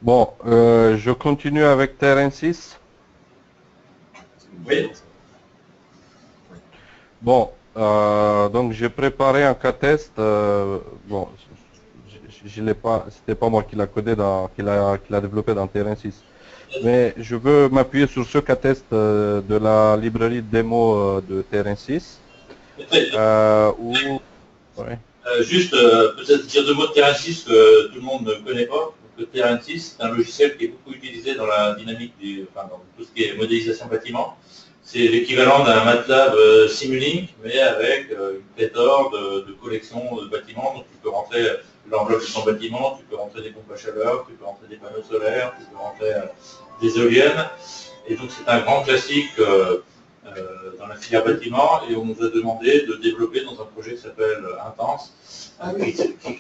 Bon, je continue avec Terrain 6. Oui. Bon, donc j'ai préparé un cas test. Bon, je l'ai pas, c'était pas moi qui l'a codé qui l'a développé dans Terrain 6. Mais je veux m'appuyer sur ce cas test de la librairie de démo de Terrain 6. Où, ouais. Juste, peut-être dire deux mots de Terrain 6 que tout le monde ne connaît pas. Donc, le Terrain 6, c'est un logiciel qui est beaucoup utilisé dans la dynamique, enfin, dans tout ce qui est modélisation bâtiment. C'est l'équivalent d'un MATLAB Simulink, mais avec une pléthore de collections de bâtiments. Donc tu peux rentrer l'enveloppe de ton bâtiment, tu peux rentrer des pompes à chaleur, tu peux rentrer des panneaux solaires, tu peux rentrer des éoliennes. Et donc c'est un grand classique dans la filière bâtiment, et on nous a demandé de développer dans un projet qui s'appelle Intense,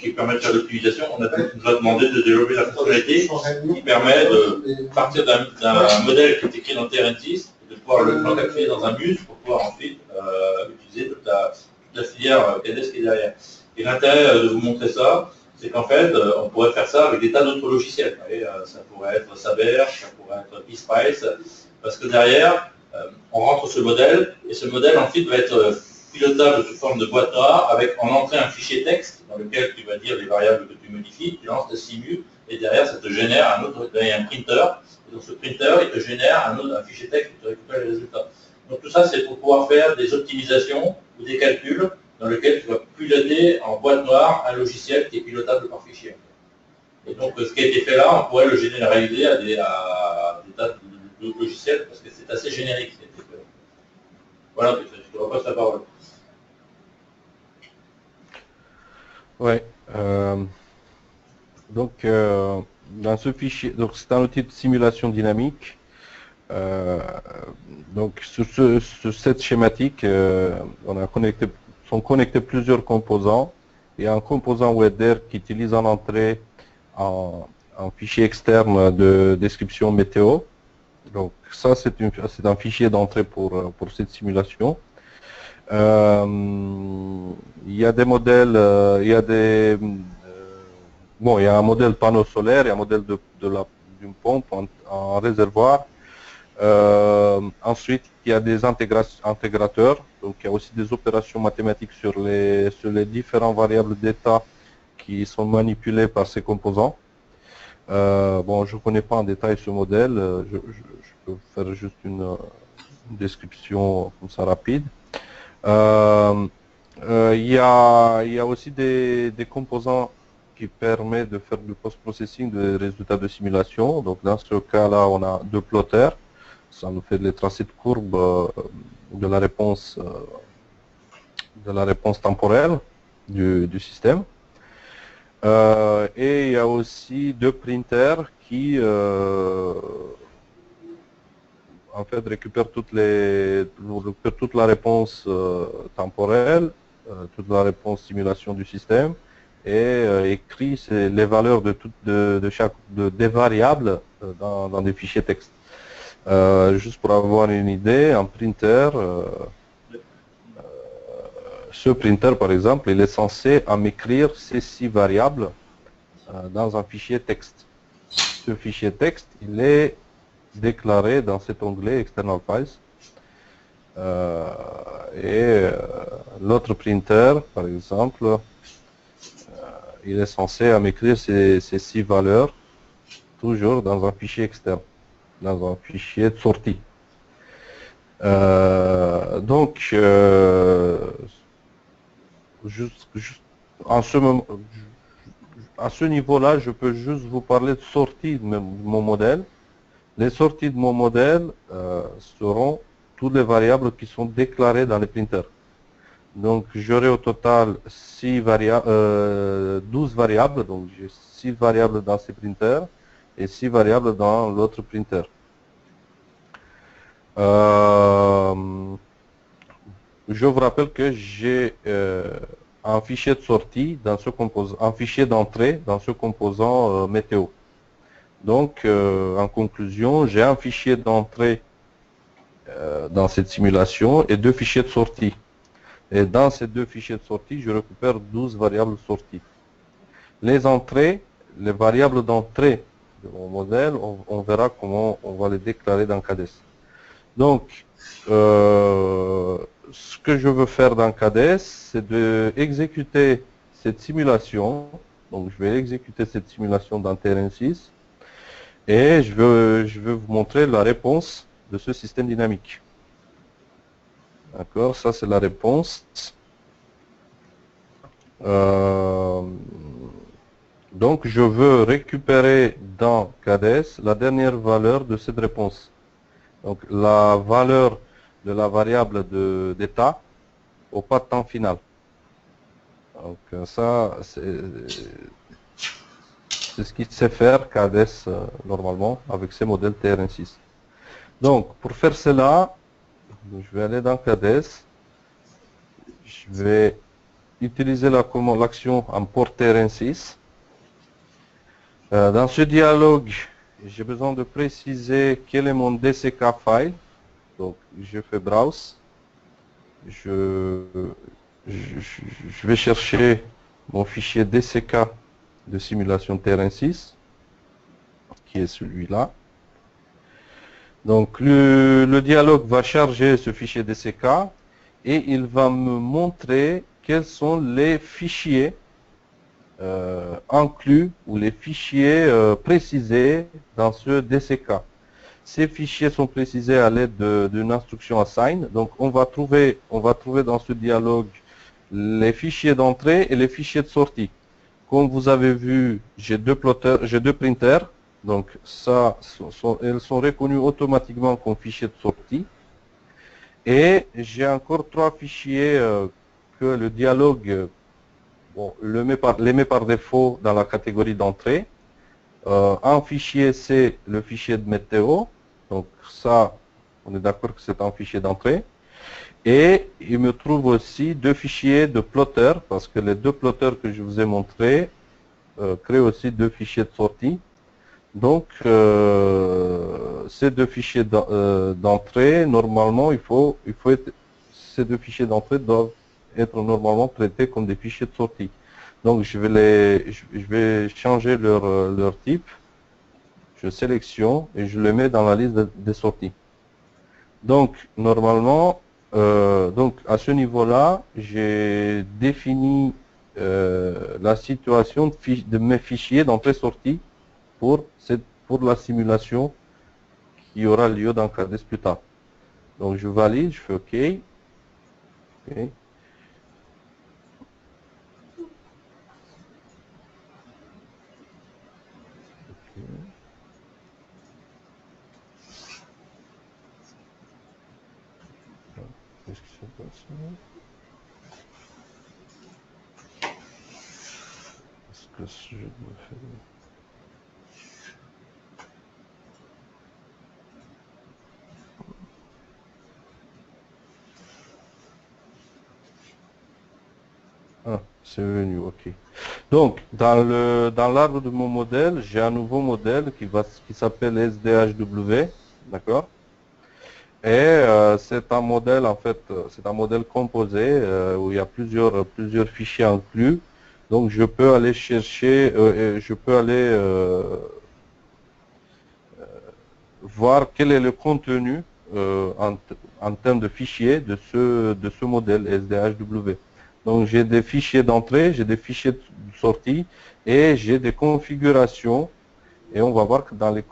qui permet de faire l'optimisation. On nous a demandé de développer la fonctionnalité qui permet de partir d'un modèle qui est écrit dans TRN6, de pouvoir l'encapsuler dans un MUSE pour pouvoir ensuite utiliser toute la filière CADES qui est derrière. Et l'intérêt de vous montrer ça, c'est qu'en fait, on pourrait faire ça avec des tas d'autres logiciels. Vous voyez, ça pourrait être Saber, ça pourrait être eSpice, parce que derrière, on rentre ce modèle, et ce modèle ensuite va être pilotable sous forme de boîte noire, avec en entrée un fichier texte dans lequel tu vas dire les variables que tu modifies, tu lances ta simu, et derrière ça te génère un autre, un printer, et donc ce printer il te génère un fichier texte où tu récupères les résultats. Donc tout ça c'est pour pouvoir faire des optimisations ou des calculs dans lesquels tu vas piloter en boîte noire un logiciel qui est pilotable par fichier. Et donc ce qui a été fait là, on pourrait le généraliser à des tas de logiciels, parce que c'est assez générique ce qui a été fait. Voilà, je te repasse la parole. Ouais. Donc, dans ce fichier, donc c'est un outil de simulation dynamique. Donc, sur cette schématique, sont connectés plusieurs composants. Il y a un composant WebDR qui utilise en entrée un fichier externe de description météo. Donc, ça, c'est un fichier d'entrée pour cette simulation. Il y a des modèles, bon, il y a un modèle panneau solaire, il y a un modèle d'une pompe en réservoir. Ensuite, il y a des intégrateurs, donc il y a aussi des opérations mathématiques sur les différentes variables d'état qui sont manipulées par ces composants. Bon, je ne connais pas en détail ce modèle, je peux faire juste une description comme ça rapide. Il y a aussi des composants qui permettent de faire du post-processing des résultats de simulation. Donc dans ce cas-là, on a deux plotters. Ça nous fait les tracés de courbe de la réponse temporelle du système. Et il y a aussi deux printers qui en fait récupèrent toute la réponse temporelle, toute la réponse simulation du système, et écrit les valeurs des variables dans des fichiers texte. Juste pour avoir une idée, un printer, ce printer par exemple, il est censé m'écrire ces 6 variables dans un fichier texte. Ce fichier texte, il est déclaré dans cet onglet External Files. Et l'autre printer, par exemple, il est censé m'écrire ces 6 valeurs toujours dans un fichier externe, dans un fichier de sortie. Donc, à ce niveau-là, je peux juste vous parler de sortie de mon modèle. Les sorties de mon modèle seront toutes les variables qui sont déclarées dans les printers. Donc, j'aurai au total 12 variables. Donc, j'ai 6 variables dans ces printers et 6 variables dans l'autre printer. Je vous rappelle que j'ai un fichier de sortie dans ce composant, un fichier d'entrée dans ce composant météo. Donc, en conclusion, j'ai un fichier d'entrée dans cette simulation et deux fichiers de sortie. Et dans ces deux fichiers de sortie, je récupère 12 variables sorties. Les entrées, les variables d'entrée de mon modèle, on verra comment on va les déclarer dans CADES. Donc, ce que je veux faire dans CADES, c'est de exécuter cette simulation. Donc, je vais exécuter cette simulation dans Terrain 6 et je veux vous montrer la réponse de ce système dynamique. D'accord, ça c'est la réponse. Donc, je veux récupérer dans CADES la dernière valeur de cette réponse. Donc, la valeur de la variable d'état au pas de temps final. Donc, ça, c'est ce qu'il sait faire CADES normalement avec ses modèles TRN6. Donc, pour faire cela, je vais aller dans CADES. Je vais utiliser l'action import TRN6. Dans ce dialogue, j'ai besoin de préciser quel est mon DCK file. Donc, je fais browse. Je vais chercher mon fichier DCK de simulation Terrain 6, qui est celui-là. Donc, le dialogue va charger ce fichier DCK et il va me montrer quels sont les fichiers inclus ou les fichiers précisés dans ce DCK. Ces fichiers sont précisés à l'aide d'une instruction assign. Donc, on va trouver dans ce dialogue les fichiers d'entrée et les fichiers de sortie. Comme vous avez vu, j'ai deux printers. Donc, elles sont reconnues automatiquement comme fichiers de sortie. Et j'ai encore trois fichiers que le dialogue les met par défaut dans la catégorie d'entrée. Un fichier, c'est le fichier de météo. Donc ça, on est d'accord que c'est un fichier d'entrée. Et il me trouve aussi deux fichiers de plotter, parce que les deux plotters que je vous ai montrés créent aussi deux fichiers de sortie. Donc, ces deux fichiers d'entrée, normalement, ces deux fichiers d'entrée doivent être normalement traités comme des fichiers de sortie. Donc, je vais changer leur type. Je sélectionne et je le mets dans la liste des sorties. Donc, normalement, à ce niveau-là, j'ai défini la situation de mes fichiers d'entrée-sortie pour la simulation qui aura lieu dans CADES plus tard. Donc, je valide, je fais OK. OK. Qu'est-ce qui se passe là? Est-ce que je dois faire... Ah, c'est venu, ok. Donc, dans l'arbre de mon modèle, j'ai un nouveau modèle qui s'appelle SDHW, d'accord? Et c'est un modèle, en fait, c'est un modèle composé où il y a plusieurs fichiers inclus. Donc, je peux aller chercher, je peux aller voir quel est le contenu en termes de fichiers de ce modèle SDHW. Donc, j'ai des fichiers d'entrée, j'ai des fichiers de sortie et j'ai des configurations. Et on va voir que dans les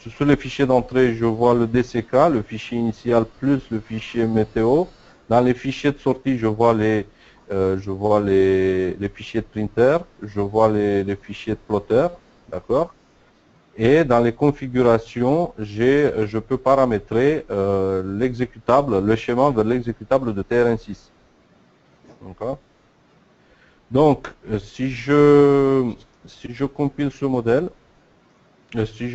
sur les fichiers d'entrée, je vois le DCK, le fichier initial plus le fichier météo. Dans les fichiers de sortie, je vois les fichiers de printer, je vois les fichiers de plotter, d'accord. Et dans les configurations, je peux paramétrer l'exécutable, le schéma vers l'exécutable de TRN6. D'accord. Donc, si je compile ce modèle, si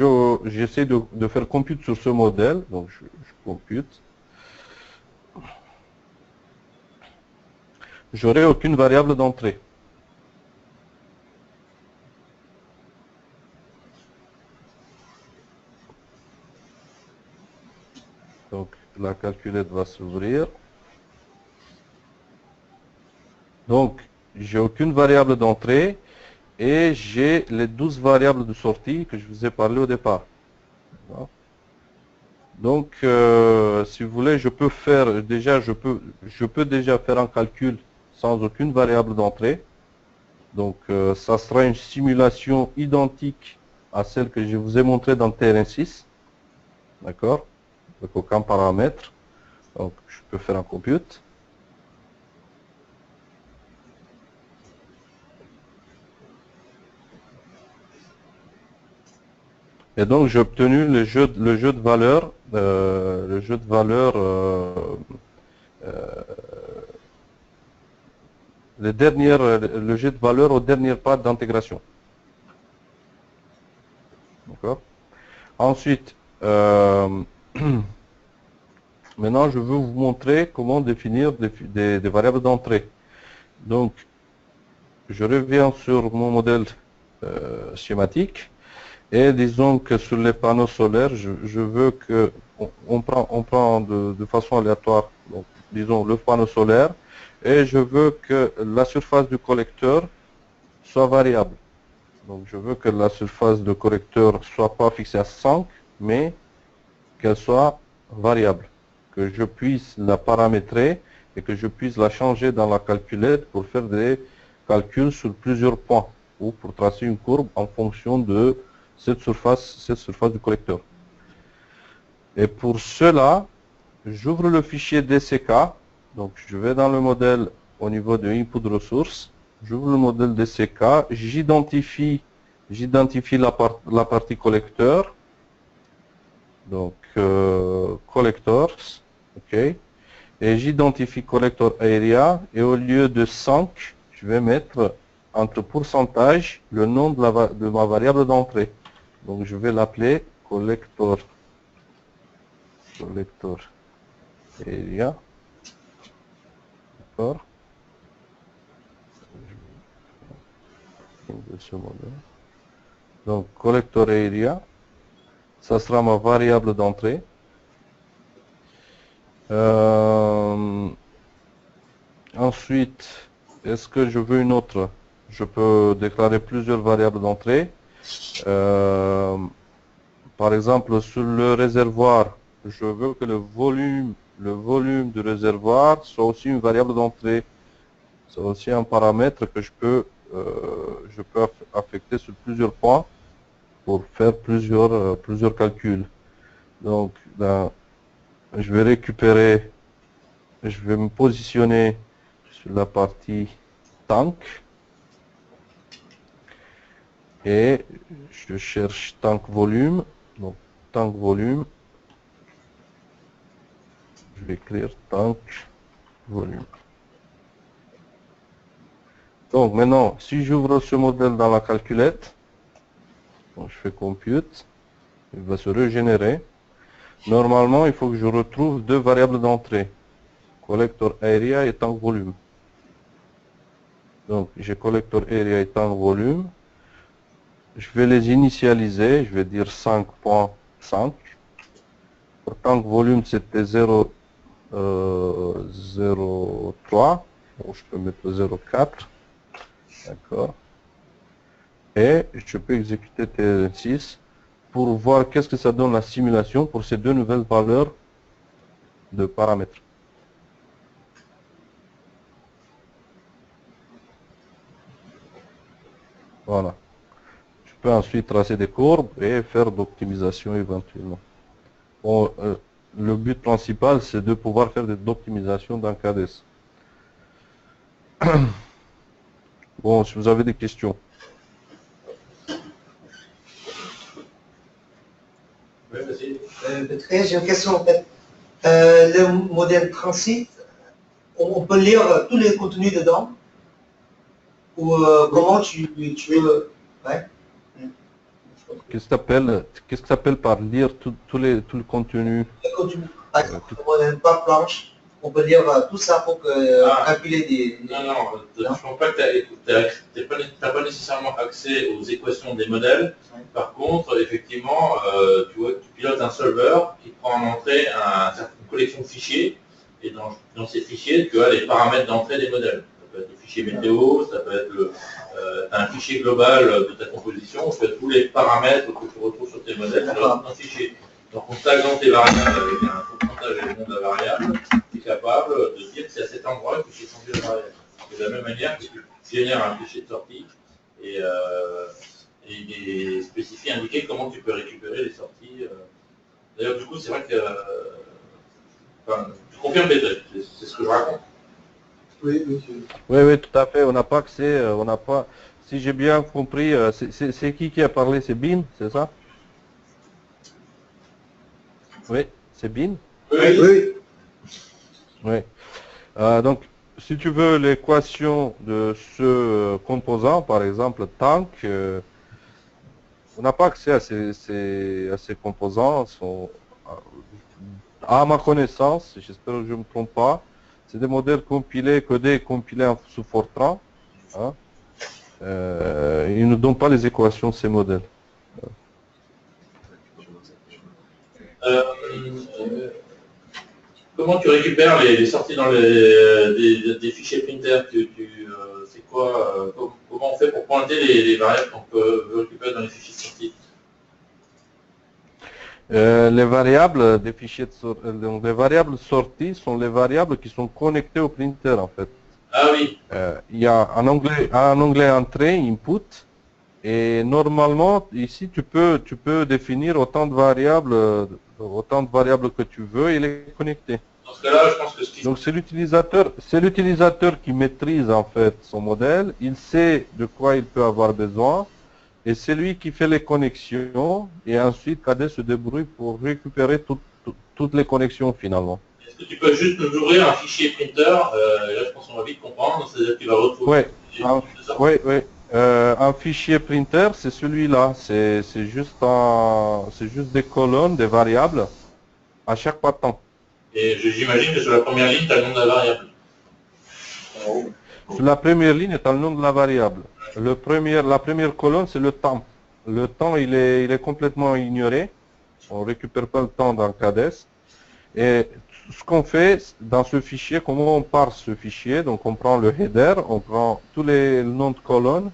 j'essaie de faire compute sur ce modèle, donc je compute, j'aurai aucune variable d'entrée. Donc, la calculette va s'ouvrir. Donc, j'ai aucune variable d'entrée et j'ai les 12 variables de sortie que je vous ai parlé au départ. Donc, si vous voulez, je peux déjà faire un calcul sans aucune variable d'entrée. Donc, ça sera une simulation identique à celle que je vous ai montrée dans TRN6. D'accord? Avec aucun paramètre. Donc, je peux faire un compute. Et donc, j'ai obtenu le jeu de valeur, le jeu de valeur aux dernières pattes d'intégration. D'accord? Ensuite, maintenant, je veux vous montrer comment définir des variables d'entrée. Donc, je reviens sur mon modèle schématique. Et disons que sur les panneaux solaires, je veux que on prend de façon aléatoire, donc disons le panneau solaire, et je veux que la surface du collecteur soit variable. Donc je veux que la surface du collecteur soit pas fixée à 5, mais qu'elle soit variable, que je puisse la paramétrer et que je puisse la changer dans la calculette pour faire des calculs sur plusieurs points ou pour tracer une courbe en fonction de cette surface du collecteur. Et pour cela, j'ouvre le fichier DCK. Donc, je vais dans le modèle au niveau de input ressources. J'ouvre le modèle DCK. J'identifie la partie collecteur. Donc, collectors. OK. Et j'identifie collector area. Et au lieu de 5, je vais mettre entre pourcentage le nom de ma variable d'entrée. Donc je vais l'appeler collector area. D'accord. Donc collector area, ça sera ma variable d'entrée. Ensuite, est-ce que je veux une autre? Je peux déclarer plusieurs variables d'entrée. Par exemple, sur le réservoir, je veux que le volume du réservoir soit aussi une variable d'entrée. C'est aussi un paramètre que je peux affecter sur plusieurs points pour faire plusieurs calculs. Donc, je vais me positionner sur la partie tank et je cherche tank volume. Donc, tank volume, je vais écrire tank volume. Donc maintenant, si j'ouvre ce modèle dans la calculette, donc je fais compute, il va se régénérer. Normalement, il faut que je retrouve deux variables d'entrée, collector area et tank volume. Donc j'ai collector area et tank volume. Je vais les initialiser, je vais dire 5.5. Pour tank volume, c'était 0.03. Bon, je peux mettre 0.4. D'accord. Et je peux exécuter TRN6 pour voir qu'est-ce que ça donne la simulation pour ces deux nouvelles valeurs de paramètres. Voilà. Je peux ensuite tracer des courbes et faire d'optimisation éventuellement. Bon, le but principal, c'est de pouvoir faire de l'optimisation dans CADES. Bon, si vous avez des questions. Oui, vas-y. J'ai une question en fait. Le modèle transit, on peut lire tous les contenus dedans? Ou comment tu veux... Ouais. Qu'est-ce que tu appelles par lire tout le contenu? Le contenu. Par exemple, le modèle par planche, on peut lire tout ça pour calculer des... Non, je ne pense pas que tu n'as pas nécessairement accès aux équations des modèles. Ouais. Par contre, effectivement, tu vois, tu pilotes un solver qui prend en entrée une collection de fichiers. Et dans ces fichiers, tu as les paramètres d'entrée des modèles. Ça peut peut être le fichier météo, ça peut être un fichier global de ta composition, on fait tous les paramètres que tu retrouves sur tes modèles dans un fichier. Donc on taguant tes variables avec un pourcentage élément de la variable, tu es capable de dire que c'est à cet endroit que tu fais changer la variable. De la même manière que tu génères un fichier de sortie et spécifier, indiquer comment tu peux récupérer les sorties. D'ailleurs, du coup, c'est vrai que... enfin, tu confirmes les traits, c'est ce que je raconte. Oui, oui, Oui, tout à fait. On n'a pas accès, on n'a pas... Si j'ai bien compris, c'est qui a parlé? C'est Bin, c'est ça? Oui, c'est Bin. Oui. oui. Oui. Donc, si tu veux l'équation de ce composant, par exemple tank, on n'a pas accès à ces composants. À ma connaissance, j'espère que je ne me trompe pas, c'est des modèles compilés, codés et compilés sous Fortran. Hein. Ils ne donnent pas les équations de ces modèles. Comment tu récupères les sorties dans des fichiers printer c'est quoi comment on fait pour pointer les variables qu'on peut récupérer dans les fichiers de sortie? Les variables des fichiers donc les variables sorties sont les variables qui sont connectées au printer en fait. Ah oui. Il y a un onglet entrée, input, et normalement ici tu peux définir autant de variables que tu veux et les connecter. Dans ce cas-là, je pense que donc c'est l'utilisateur qui maîtrise en fait son modèle, il sait de quoi il peut avoir besoin. Et c'est lui qui fait les connexions et ensuite KDE se débrouille pour récupérer toutes les connexions finalement. Est-ce que tu peux juste nous ouvrir un fichier printer là je pense qu'on va vite comprendre, c'est-à-dire que tu vas retrouver... Oui. Un fichier printer, c'est celui-là. C'est juste des colonnes, des variables à chaque patent. Et j'imagine que sur la première ligne, tu as le nom de la variable. Sur la première ligne, tu as le nom de la variable. La première colonne, c'est le temps. Le temps, il est complètement ignoré. On ne récupère pas le temps dans KDE. Et ce qu'on fait dans ce fichier, comment on parse ce fichier? Donc on prend le header, on prend tous les noms de colonnes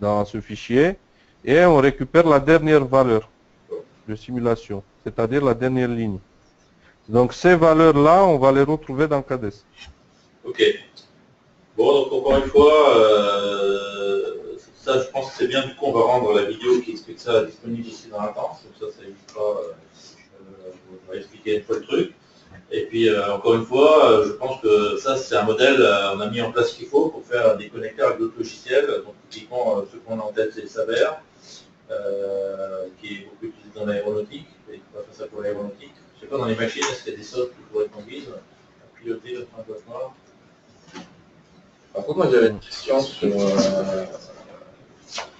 dans ce fichier et on récupère la dernière valeur de simulation, c'est-à-dire la dernière ligne. Donc ces valeurs-là, on va les retrouver dans KDE. Ok. Bon, donc encore une fois, ça je pense que c'est bien, du coup on va rendre la vidéo qui explique ça disponible ici dans l'Intence, comme ça évitera, on va expliquer une fois le truc. Et puis encore une fois, je pense que ça c'est un modèle, on a mis en place ce qu'il faut pour faire des connecteurs avec d'autres logiciels, donc typiquement ce qu'on a en tête c'est Saber, qui est beaucoup utilisé dans l'aéronautique, et on va faire ça pour l'aéronautique. Je ne sais pas dans les machines, est-ce qu'il y a des softs qu'il faudrait qu'on guise à piloter le train de boîte noire? Par contre, moi j'avais une question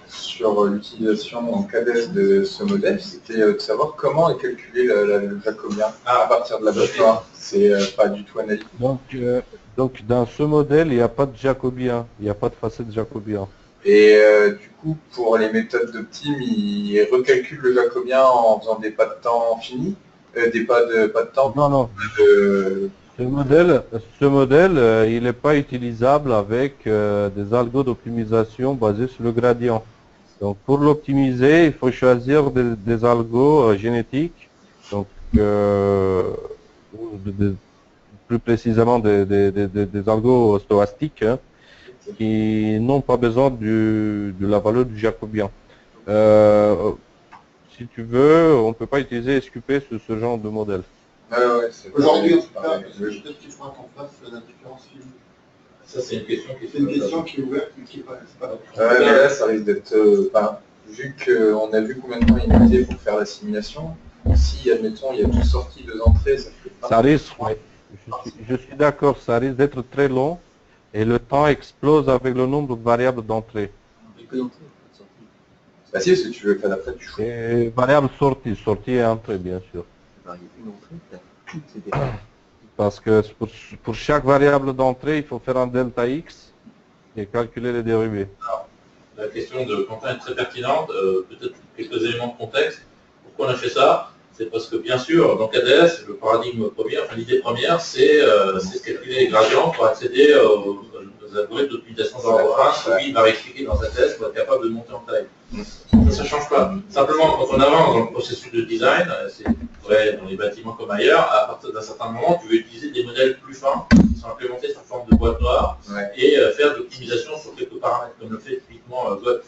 sur l'utilisation en KDE de ce modèle, c'était de savoir comment est calculé le jacobien à partir de la boîte noire. C'est pas du tout analytique. Donc dans ce modèle, il n'y a pas de jacobien, il n'y a pas de facette jacobien. Et du coup, pour les méthodes d'Optim, ils recalculent le jacobien en faisant des pas de temps finis, des pas de temps. Non. Ce modèle, il n'est pas utilisable avec des algos d'optimisation basés sur le gradient. Donc pour l'optimiser, il faut choisir des algos génétiques, donc plus précisément des algos stochastiques, hein, qui n'ont pas besoin de la valeur du jacobien. Si tu veux, on ne peut pas utiliser SQP sur ce genre de modèle. Aujourd'hui, en tout cas, peut-être qu'il faudra qu'on fasse la différence film. Ça, c'est une question qui est ouverte, mais qui n'est pas... mais là, ça risque d'être... vu qu'on a vu combien de temps il mettait pour faire la simulation, si, admettons, il y a tout sorti, 2 entrées, ça fait pas... Ça risque, oui. Je suis d'accord, ça risque d'être très long et le temps explose avec le nombre de variables d'entrée. Bah si, parce que tu veux faire après, tu choisis. Et variable sortie et entrée, bien sûr. Parce que pour chaque variable d'entrée, il faut faire un delta x et calculer les dérivés. Alors, la question de Quentin est très pertinente, peut-être quelques éléments de contexte. Pourquoi on a fait ça? C'est parce que bien sûr, dans KDE, le paradigme premier, enfin l'idée première, c'est de calculer les gradients pour accéder des algorithmes d'optimisation d'ordre 1, que lui, il va expliquer dans sa thèse pour être capable de monter en taille. Ça ne change pas. Simplement, quand on avance dans le processus de design, c'est vrai dans les bâtiments comme ailleurs, à partir d'un certain moment, tu veux utiliser des modèles plus fins qui sont implémentés sous forme de boîte noire et faire de l'optimisation sur quelques paramètres, comme le fait typiquement God.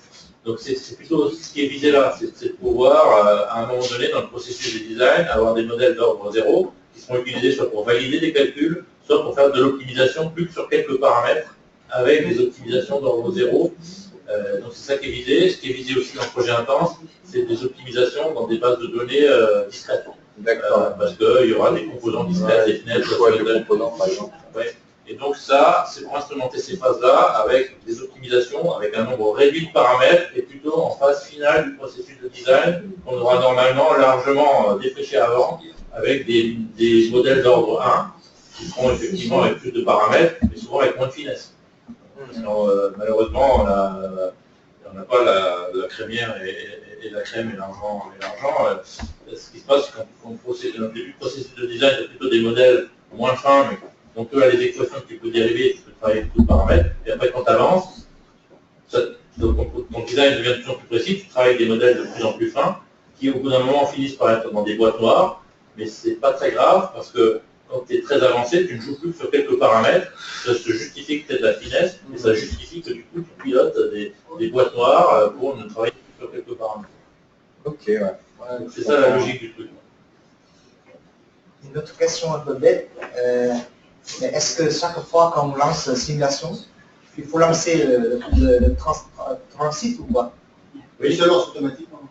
Donc c'est plutôt ce qui est visé là, c'est de pouvoir, à un moment donné, dans le processus de design, avoir des modèles d'ordre 0 qui seront utilisés soit pour valider des calculs, soit pour faire de l'optimisation plus que sur quelques paramètres, avec des optimisations d'ordre 0. Donc c'est ça qui est visé. Ce qui est visé aussi dans le projet intense, c'est des optimisations dans des bases de données discrètes. Parce qu'il y aura des composants discrets, des fenêtres, des composants par exemple. Ouais. Et donc ça, c'est pour instrumenter ces phases-là avec des optimisations, avec un nombre réduit de paramètres, et plutôt en phase finale du processus de design, qu'on aura normalement largement défriché avant, avec des modèles d'ordre 1, qui seront effectivement avec plus de paramètres, mais souvent avec moins de finesse. Sinon, malheureusement, on n'a pas la crémière et la crème et l'argent. Ce qui se passe, quand on procède dans le début du processus de design, c'est plutôt des modèles moins fins, mais donc tu as les équations que tu peux dériver, tu peux travailler avec beaucoup de paramètres, et après quand tu avances, ton design devient de plus en plus précis, tu travailles avec des modèles de plus en plus fins, qui au bout d'un moment finissent par être dans des boîtes noires, mais c'est pas très grave, parce que quand tu es très avancé, tu ne joues plus que sur quelques paramètres, ça se justifie que tu aies de la finesse, et ça justifie que du coup tu pilotes des boîtes noires pour ne travailler que sur quelques paramètres. Ok, ouais. C'est ça la logique du truc. Une autre question un peu bête. Est-ce que chaque fois qu'on lance une simulation, il faut lancer le transit ou pas? Oui, ça lance automatiquement.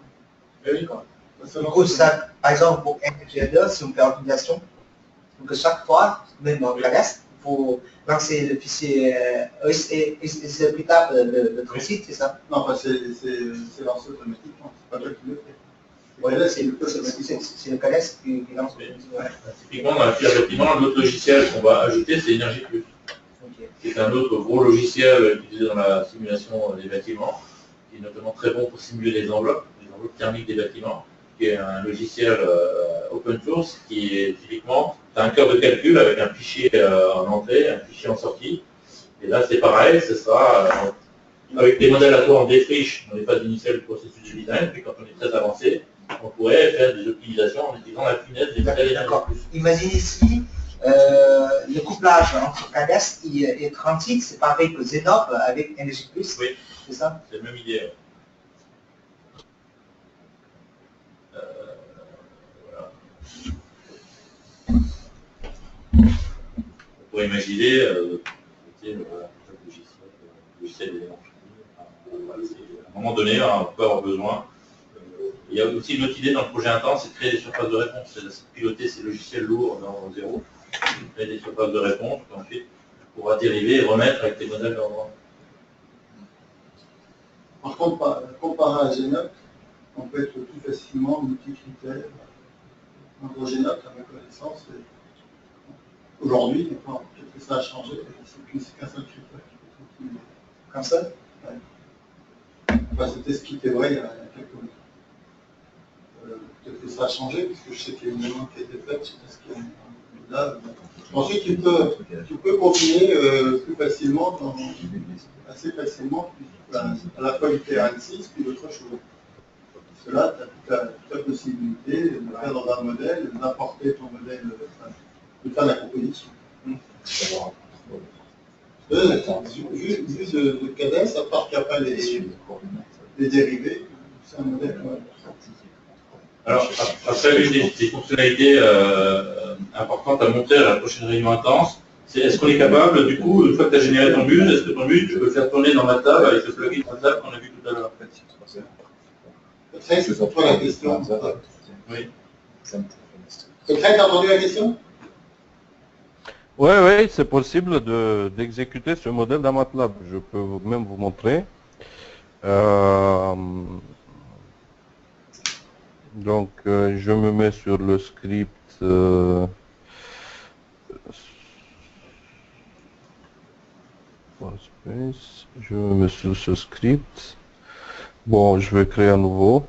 Oui. Du coup, ça, par exemple, pour NGL, si on fait l'optimisation, donc chaque fois, même dans le reste, il faut lancer le fichier c'est plus tard le transit, c'est ça? Non, c'est lancé automatiquement, c'est pas toi qui le fais. Voilà, c'est le CADES qui lance. Typiquement, dans la filière bâtiment, l'autre logiciel qu'on va ajouter, c'est Energy Plus. C'est un autre gros logiciel utilisé dans la simulation des bâtiments, qui est notamment très bon pour simuler les enveloppes thermiques des bâtiments, qui est un logiciel open source qui est typiquement, tu as un cœur de calcul avec un fichier en entrée, un fichier en sortie. Et là, c'est pareil, ce sera avec des modèles à toi en défriche dans les phases initiales du processus de design, puis quand on est très avancé, on pourrait faire des optimisations en utilisant la finesse des modèles. D'accord. Imagine ici, le couplage entre CADES et Transit, c'est pareil que Xenop avec Energy Plus. Oui, c'est ça? C'est la même idée. Voilà. On pourrait imaginer logiciel d'éléments finis. À un moment donné, on peut avoir besoin. Il y a aussi une autre idée dans le projet intense, c'est de créer des surfaces de réponse, c'est de piloter ces logiciels lourds dans 0, créer des surfaces de réponse, puis ensuite on pourra dériver et remettre avec les modèles d'ordre. Par contre, comparé à Genop, on peut être plus facilement multi-critères. Dans Genop, à ma connaissance, aujourd'hui, peut-être que ça a changé, c'est qu'un seul critère qui peut être utilisé. Comme ça? Ouais. Enfin, c'était ce qui était vrai il y a quelques mois. Peut-être que ça a changé, parce que je sais qu'il y a une demande qui a été faite, je sais pas ce qu'il y a là. Ensuite, tu peux combiner plus facilement, assez facilement, à la fois du TRN6 puis d'autres choses. Parce que là, tu as toute la possibilité de faire dans un modèle, d'importer ton modèle, de faire la composition. Vu de CADES, à part qu'il n'y a pas les dérivés, c'est un modèle. Alors, après, une des fonctionnalités importantes à montrer à la prochaine réunion intense, c'est est-ce qu'on est capable, du coup, une fois que tu as généré ton bus, est-ce que ton bus, tu peux le faire tourner dans MATLAB avec le plugin MATLAB qu'on a vu tout à l'heure? C'est pour toi la question. Oui. Secret, t'as entendu la question? Oui, c'est possible d'exécuter ce modèle dans MATLAB. Je peux même vous montrer. Donc, je me mets sur le script. Je me mets sur ce script. Bon, je vais créer un nouveau.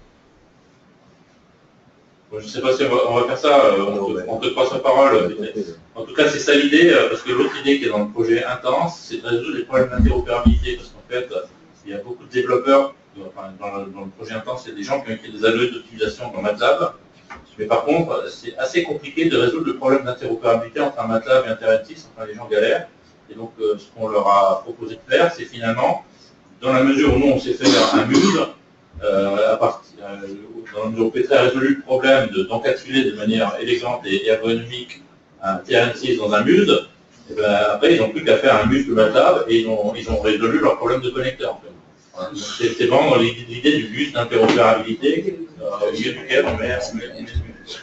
Moi, je ne sais pas si on va faire ça, on te passe la parole. En tout cas, c'est ça l'idée, parce que l'autre idée qui est dans le projet Intense, c'est de résoudre les problèmes d'interopérabilité, parce qu'en fait, il y a beaucoup de développeurs, enfin, dans le projet Intense, il y a des gens qui ont écrit des algorithmes d'optimisation dans MATLAB, mais par contre, c'est assez compliqué de résoudre le problème d'interopérabilité entre un MATLAB et un TRN6, enfin les gens galèrent, et donc ce qu'on leur a proposé de faire, c'est finalement, dans la mesure où nous on sait faire un muse, dans la mesure où Petra a résolu le problème d'encapsuler de manière élégante et ergonomique un TRN6 dans un muse, et ben, après ils n'ont plus qu'à faire un muse de MATLAB et ils ont résolu leur problème de connecteur. En fait. Voilà. C'est vraiment l'idée du muse d'interopérabilité au milieu duquel on met le muse.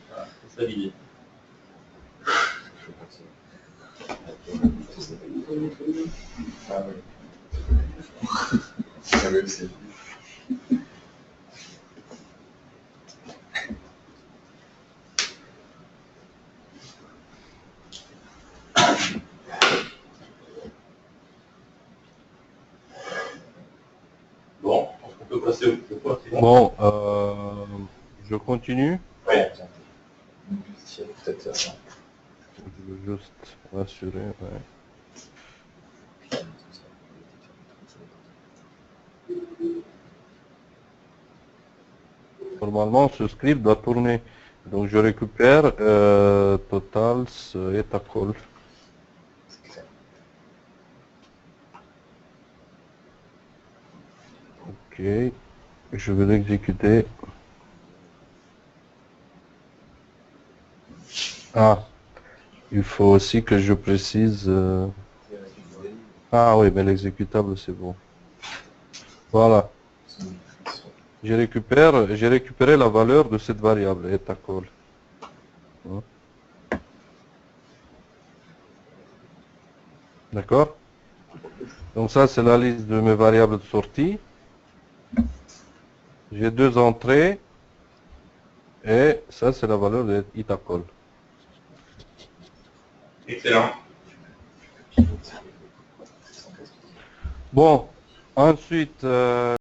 Voilà, c'est ça l'idée. Ah oui. Ça veut aussi. Bon, on peut passer au point suivant. Bon, je continue. Oui. Peut-être. Je veux juste rassurer. Ouais. Normalement, ce script doit tourner. Donc, je récupère totals et tacol. Ok, je vais l'exécuter. Ah, il faut aussi que je précise. Ah oui, mais l'exécutable, c'est bon. Voilà. J'ai récupéré la valeur de cette variable, etacol. D'accord? Donc ça, c'est la liste de mes variables de sortie. J'ai deux entrées. Et ça, c'est la valeur de etacol. Excellent. Bon, ensuite...